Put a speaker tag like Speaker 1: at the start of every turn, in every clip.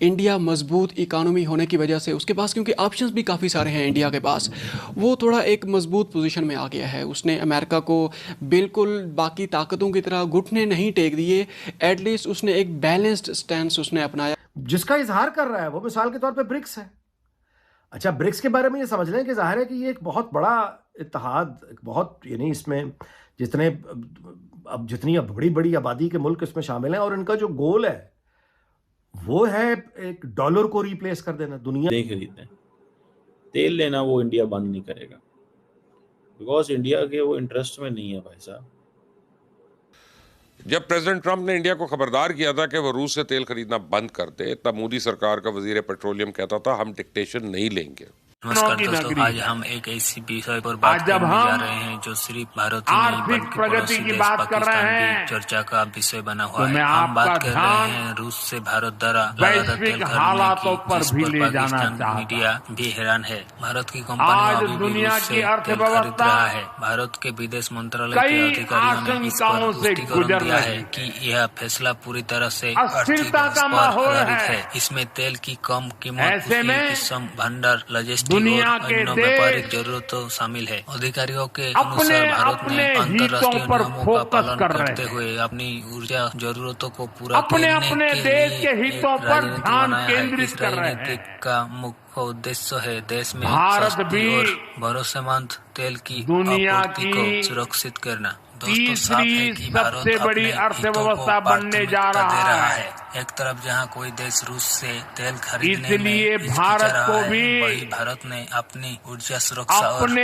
Speaker 1: India मजबूत economy होने की वजह से उसके पास, क्योंकि ऑप्शंस भी काफ़ी सारे हैं इंडिया के पास, वो थोड़ा एक मजबूत पोजीशन में आ गया है। उसने अमेरिका को बिल्कुल बाकी ताकतों की तरह घुटने नहीं टेक दिए, एटलीस्ट उसने एक बैलेंस्ड स्टैंड उसने अपनाया।
Speaker 2: जिसका इजहार कर रहा है वो मिसाल के तौर पे ब्रिक्स है। अच्छा, ब्रिक्स के बारे में ये समझ लें कि जाहिर है कि ये एक बहुत बड़ा इत्तेहाद, एक बहुत यानी इसमें जितने अब जितनी बड़ी बड़ी आबादी के मुल्क इसमें शामिल हैं और इनका जो गोल है वो है एक डॉलर को रिप्लेस कर देना दुनिया।
Speaker 3: नहीं खरीदते हैं। तेल लेना वो इंडिया बंद नहीं करेगा, बिकॉज इंडिया के वो इंटरेस्ट में नहीं है भाई साहब।
Speaker 4: जब प्रेसिडेंट ट्रंप ने इंडिया को खबरदार किया था कि वो रूस से तेल खरीदना बंद कर दे, तब मोदी सरकार का वजीर पेट्रोलियम कहता था हम डिक्टेशन नहीं लेंगे।
Speaker 5: नमस्कार दोस्तों, आज हम एक ऐसी विषय पर बात करने जा रहे हैं जो सिर्फ भारत ही नहीं बल्कि पड़ोसी देश पाकिस्तान भी चर्चा का विषय बना हुआ है। हम बात कर रहे हैं रूस से भारत द्वारा लगातार तेल खरीदने की, जिस पर पाकिस्तान मीडिया भी हैरान है। भारत की कंपनियां अभी भी रूस से तेल खरीद रहा है। भारत के विदेश मंत्रालय के अधिकारियों ने इस पर पुष्टिकरण दिया है कि यह फैसला पूरी तरह से आर्थिक पर आधारित है। इसमें तेल की कम कीमत, उसकी किस्म, भंडार, लॉजिस्टिक और अन्य व्यापारिक जरूरतों शामिल है। अधिकारियों के अनुसार भारत ने अंतर्राष्ट्रीय नियमों का पालन करते हुए अपनी ऊर्जा जरूरतों को पूरा करने के लिए एक राजनीति बनाया है। इस राजनीति का मुख्य उद्देश्य है देश में सस्ती और भरोसेमंद तेल की आपूर्ति को सुरक्षित करना। दोस्तों, साफ है कि भारत अपने हितों को प्राथमिकता दे रहा है। एक तरफ जहां कोई देश रूस से तेल खरीदने में हिचकिचा रहा है, वहीं भारत ने अपनी ऊर्जा सुरक्षा और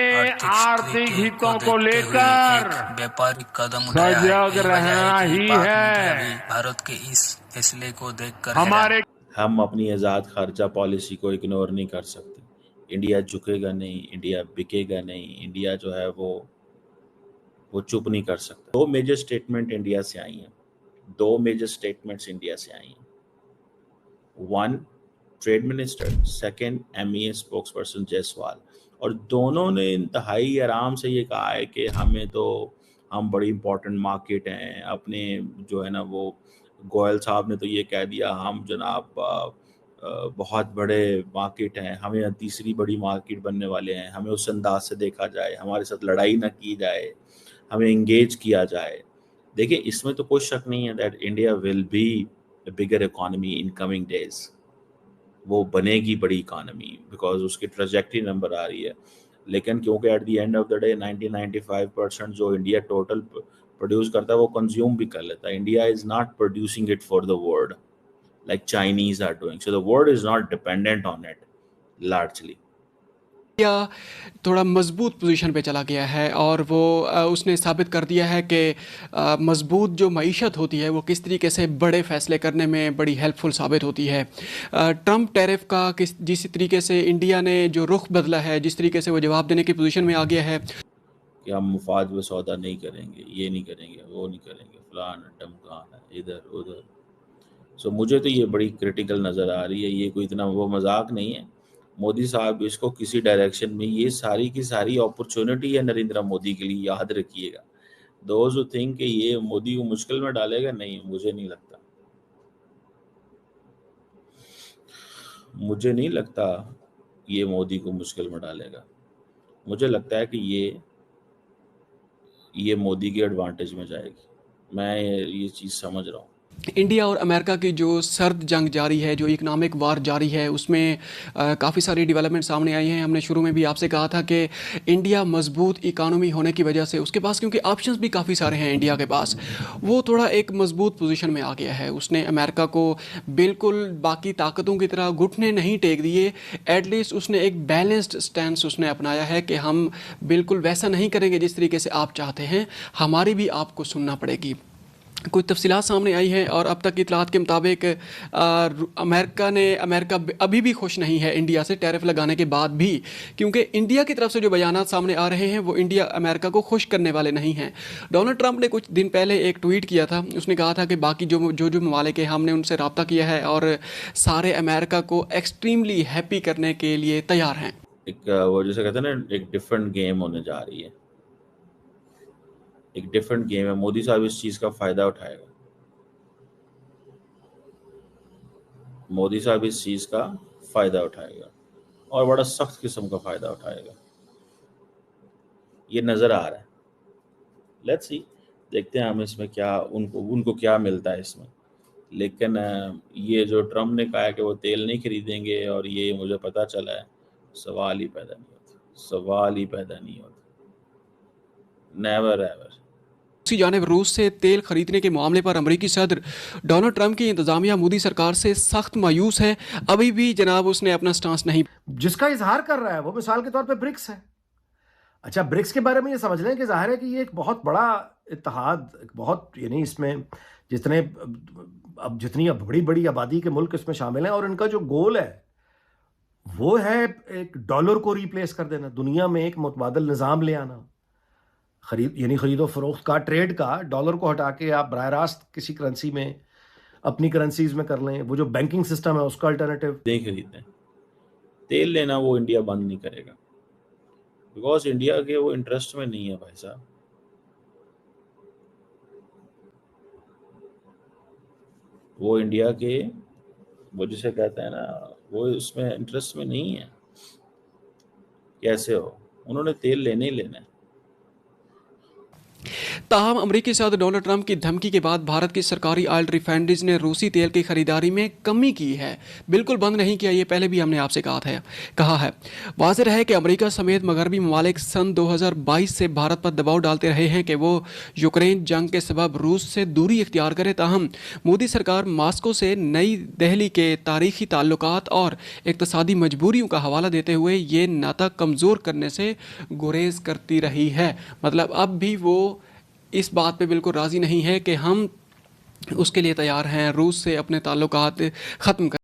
Speaker 5: आर्थिक हितों को लेकर एक व्यापारिक कदम उठाया है। यही वजह है कि पाक मीडिया भी भारत के इस फैसले को देखकर
Speaker 3: हम अपनी आज़ाद खर्चा पॉलिसी को इग्नोर नहीं कर सकते। इंडिया झुकेगा नहीं, इंडिया बिकेगा नहीं, इंडिया जो है वो चुप नहीं कर सकता। दो मेजर स्टेटमेंट इंडिया से आई हैं, दो मेजर स्टेटमेंट्स इंडिया से आई हैं। One, trade minister, second MEA spokesperson Jaiswal, और दोनों ने इंतहाई आराम से ये कहा है कि हम बड़ी इंपॉर्टेंट मार्केट हैं अपने, जो है ना वो गोयल साहब ने तो ये कह दिया हम जनाब बहुत बड़े मार्केट हैं, हमें तीसरी बड़ी मार्केट बनने वाले हैं, हमें उस अंदाज से देखा जाए, हमारे साथ लड़ाई ना की जाए, हमें एंगेज किया जाए। देखिए, इसमें तो कोई शक नहीं है that India will be a bigger economy in coming days. वो बनेगी बड़ी इकोनॉमी बिकॉज उसकी ट्रेजेक्टरी नंबर आ रही है। लेकिन क्योंकि at the end of the day 90-95% जो इंडिया टोटल प्रोड्यूस करता है वो कंज्यूम भी कर लेता है। India is not producing it for the world like Chinese are doing. So the world is not dependent on it largely.
Speaker 1: India थोड़ा मजबूत पोजीशन पे चला गया है और वो उसने साबित कर दिया है कि मजबूत जो मईशत होती है वो किस तरीके से बड़े फ़ैसले करने में बड़ी हेल्पफुल साबित होती है। ट्रंप टैरिफ का जिस तरीके से इंडिया ने जो रुख बदला है, जिस तरीके से वो जवाब देने की पोजीशन में आ गया है
Speaker 3: कि हम मुफाद में सौदा नहीं करेंगे, ये नहीं करेंगे, वो नहीं करेंगे, फलान ढमकान है इधर उधर। सो मुझे तो ये बड़ी क्रिटिकल नज़र आ रही है। ये कोई इतना वो मजाक नहीं है। मोदी साहब इसको किसी डायरेक्शन में, ये सारी की सारी अपॉर्चुनिटी है नरेंद्र मोदी के लिए, याद रखिएगा। दोज हु थिंक कि ये मोदी को मुश्किल में डालेगा, नहीं, मुझे नहीं लगता। मुझे नहीं लगता ये मोदी को मुश्किल में डालेगा। मुझे लगता है कि ये मोदी के एडवांटेज में जाएगी। मैं ये चीज़ समझ रहा हूँ।
Speaker 1: इंडिया और अमेरिका की जो सर्द जंग जारी है, जो इकनॉमिक वार जारी है, उसमें काफ़ी सारी डेवलपमेंट सामने आई हैं। हमने शुरू में भी आपसे कहा था कि इंडिया मजबूत इकानॉमी होने की वजह से उसके पास, क्योंकि ऑप्शंस भी काफ़ी सारे हैं इंडिया के पास, वो थोड़ा एक मजबूत पोजीशन में आ गया है। उसने अमेरिका को बिल्कुल बाकी ताकतों की तरह घुटने नहीं टेक दिए, एटलीस्ट उसने एक बैलेंस्ड स्टैंड उसने अपनाया है कि हम बिल्कुल वैसा नहीं करेंगे जिस तरीके से आप चाहते हैं, हमारी भी आपको सुनना पड़ेगी। कुछ तफसीलात सामने आई हैं और अब तक की इतलात के मुताबिक अमेरिका अभी भी खुश नहीं है इंडिया से टैरिफ लगाने के बाद भी, क्योंकि इंडिया की तरफ से जो बयानात सामने आ रहे हैं वो इंडिया अमेरिका को खुश करने वाले नहीं हैं। डोनाल्ड ट्रंप ने कुछ दिन पहले एक ट्वीट किया था, उसने कहा था कि बाकी जो ममालिक हैं हमने उनसे रब्ता किया है और सारे अमेरिका को एक्सट्रीमली हैप्पी करने के लिए तैयार हैं।
Speaker 3: एक वो जैसे कहते हैं ना, एक डिफरेंट गेम होने जा रही है, एक डिफरेंट गेम है। मोदी साहब इस चीज़ का फ़ायदा उठाएगा। मोदी साहब इस चीज़ का फ़ायदा उठाएगा और बड़ा सख्त किस्म का फ़ायदा उठाएगा, ये नज़र आ रहा है। लेट्स सी, देखते हैं हम इसमें क्या उनको क्या मिलता है इसमें। लेकिन ये जो ट्रम्प ने कहा है कि वो तेल नहीं खरीदेंगे और ये मुझे पता चला है, सवाल ही पैदा नहीं होता, नेवर एवर।
Speaker 1: दूसरी जानिब रूस से तेल खरीदने के मामले पर अमेरिकी सदर डोनाल्ड ट्रंप की इंतजामिया मोदी सरकार से सख्त मायूस है। अभी भी जनाब उसने अपना स्टांस नहीं
Speaker 2: जिसका इजहार कर रहा है वो मिसाल के तौर पे ब्रिक्स है। अच्छा, ब्रिक्स के बारे में ये समझ लें कि जाहिर है कि ये एक बहुत बड़ा इत्तेहाद, एक बहुत यानी इसमें जितनी बड़ी बड़ी आबादी के मुल्क इसमें शामिल हैं और इनका जो गोल है वो है एक डॉलर को रिप्लेस कर देना, दुनिया में एक मुतबादल निज़ाम ले आना, खरीदो फरोख्त का, ट्रेड का, डॉलर को हटा के आप बराह रास्त किसी करेंसी में अपनी करेंसीज में कर लें। वो जो बैंकिंग सिस्टम है उसका अल्टरनेटिव
Speaker 3: नहीं खरीदते हैं। तेल लेना वो इंडिया बंद नहीं करेगा, बिकॉज इंडिया के वो इंटरेस्ट में नहीं है भाई साहब। वो इंडिया के, वो जिसे कहते हैं ना, वो उसमें इंटरेस्ट में नहीं है। कैसे हो, उन्होंने तेल लेने ही लेना है।
Speaker 1: ताहम अमेरिकी सदर डोनाल्ड ट्रंप की धमकी के बाद भारत की सरकारी ऑयल रिफाइनरीज ने रूसी तेल की खरीदारी में कमी की है, बिल्कुल बंद नहीं किया। ये पहले भी हमने आपसे कहा है। वाज़ेह है कि अमेरिका समेत मगरबी ममालिक सन 2022 से भारत पर दबाव डालते रहे हैं कि वो यूक्रेन जंग के सबब रूस से दूरी इख्तियार करे। ताहम मोदी सरकार मास्को से नई दिल्ली के तारीखी ताल्लुकात और इक़्तिसादी मजबूरियों का हवाला देते हुए ये नाता कमज़ोर करने से गुरेज करती रही है। मतलब अब भी वो इस बात पे बिल्कुल राज़ी नहीं है कि हम उसके लिए तैयार हैं रूस से अपने ताल्लुकात ख़त्म कर